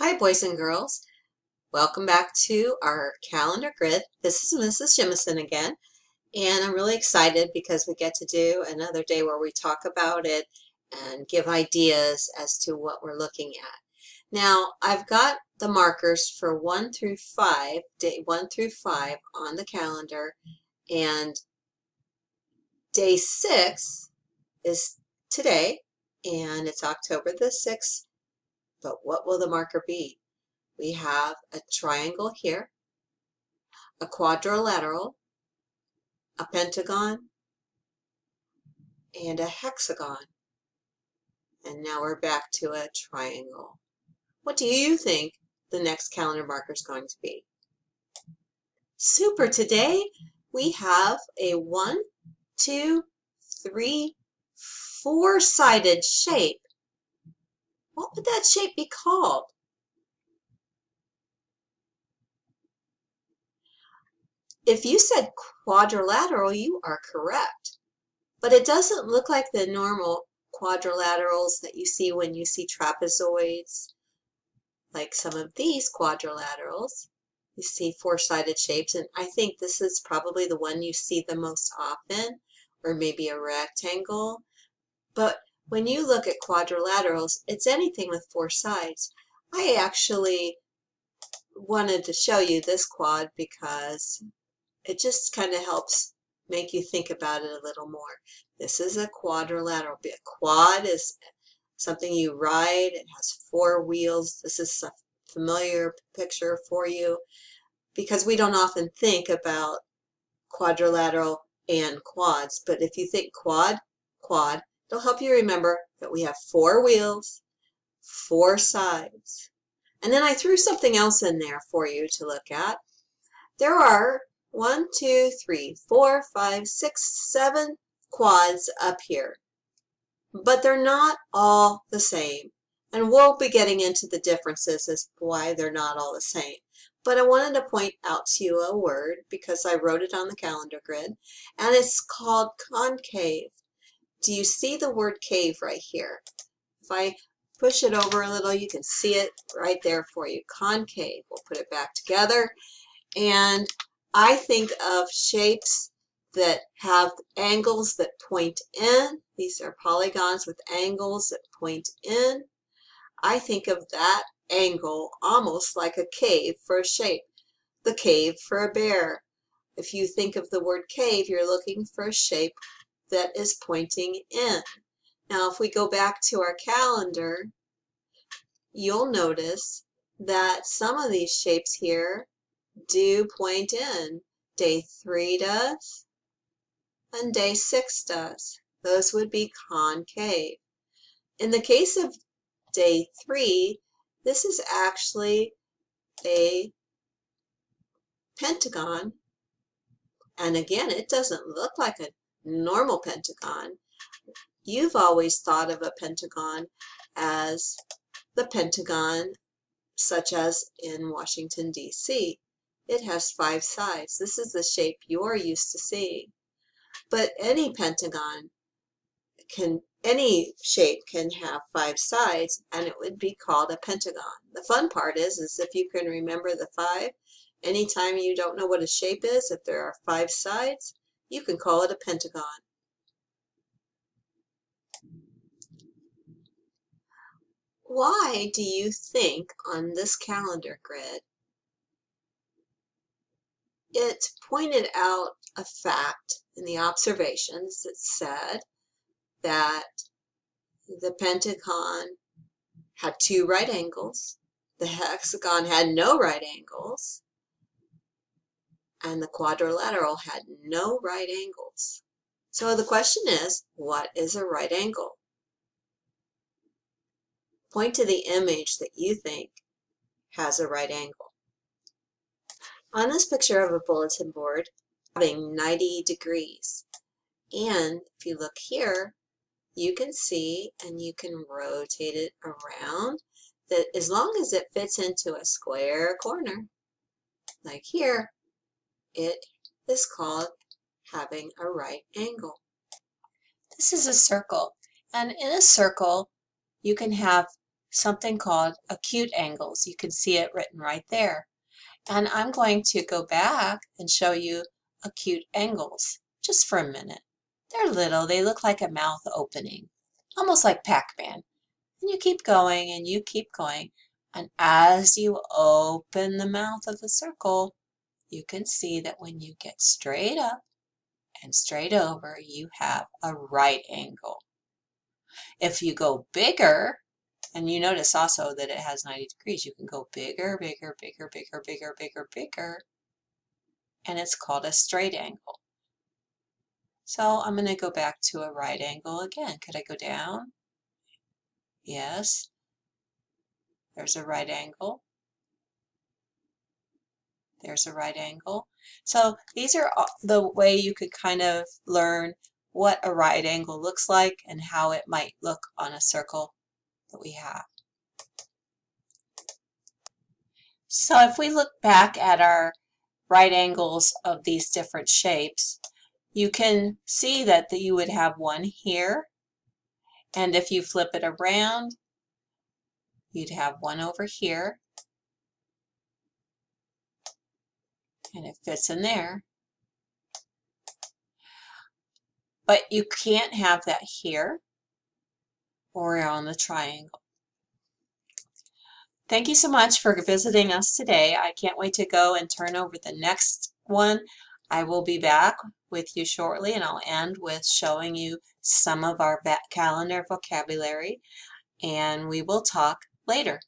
Hi boys and girls, welcome back to our calendar grid. This is Mrs. Jemison again, and I'm really excited because we get to do another day where we talk about it and give ideas as to what we're looking at. Now I've got the markers for 1 through 5, day 1 through 5 on the calendar, and day 6 is today, and it's October the 6th, but what will the marker be? We have a triangle here, a quadrilateral, a pentagon, and a hexagon. And now we're back to a triangle. What do you think the next calendar marker is going to be? Super! Today we have a 1, 2, 3, 4-sided shape. What would that shape be called? If you said quadrilateral, you are correct. But it doesn't look like the normal quadrilaterals that you see when you see trapezoids. Like some of these quadrilaterals, you see 4-sided shapes, and I think this is probably the one you see the most often, or maybe a rectangle. But when you look at quadrilaterals, it's anything with 4 sides. I actually wanted to show you this quad because it just kind of helps make you think about it a little more. This is a quadrilateral. A quad is something you ride. It has 4 wheels. This is a familiar picture for you because we don't often think about quadrilateral and quads. But if you think quad, it'll help you remember that we have 4 wheels, 4 sides. And then I threw something else in there for you to look at. There are 1, 2, 3, 4, 5, 6, 7 quads up here. But they're not all the same. And we'll be getting into the differences as to why they're not all the same. But I wanted to point out to you a word because I wrote it on the calendar grid, and it's called concave. Do you see the word cave right here? If I push it over a little, you can see it right there for you. Concave. We'll put it back together. And I think of shapes that have angles that point in. These are polygons with angles that point in. I think of that angle almost like a cave for a shape. The cave for a bear. If you think of the word cave, you're looking for a shape that is pointing in. Now, if we go back to our calendar, you'll notice that some of these shapes here do point in. Day 3 does, and day 6 does. Those would be concave. In the case of day 3, this is actually a pentagon, and again, it doesn't look like a normal pentagon. You've always thought of a pentagon as the Pentagon, such as in Washington, D.C. It has 5 sides. This is the shape you're used to seeing. But any pentagon any shape can have 5 sides, and it would be called a pentagon. The fun part is if you can remember the 5, anytime you don't know what a shape is, if there are 5 sides, you can call it a pentagon. Why do you think on this calendar grid it pointed out a fact in the observations that said that the pentagon had 2 right angles, the hexagon had no right angles, and the quadrilateral had no right angles? So the question is, what is a right angle? Point to the image that you think has a right angle. On this picture of a bulletin board, having 90 degrees. And if you look here, you can see, and you can rotate it around, that as long as it fits into a square corner, like here, it is called having a right angle. This is a circle, and in a circle, you can have something called acute angles. You can see it written right there. And I'm going to go back and show you acute angles just for a minute. They're little, they look like a mouth opening, almost like Pac-Man. And you keep going and you keep going. And as you open the mouth of the circle, you can see that when you get straight up and straight over, you have a right angle. If you go bigger, and you notice also that it has 90 degrees, you can go bigger, bigger, bigger, bigger, bigger, bigger, bigger, and it's called a straight angle. So I'm going to go back to a right angle again. Could I go down? Yes. There's a right angle. There's a right angle. So these are the way you could kind of learn what a right angle looks like and how it might look on a circle that we have. So if we look back at our right angles of these different shapes, you can see that you would have one here, and if you flip it around, you'd have one over here, and it fits in there. But you can't have that here or on the triangle. Thank you so much for visiting us today. I can't wait to go and turn over the next one. I will be back with you shortly, and I'll end with showing you some of our calendar vocabulary, and we will talk later.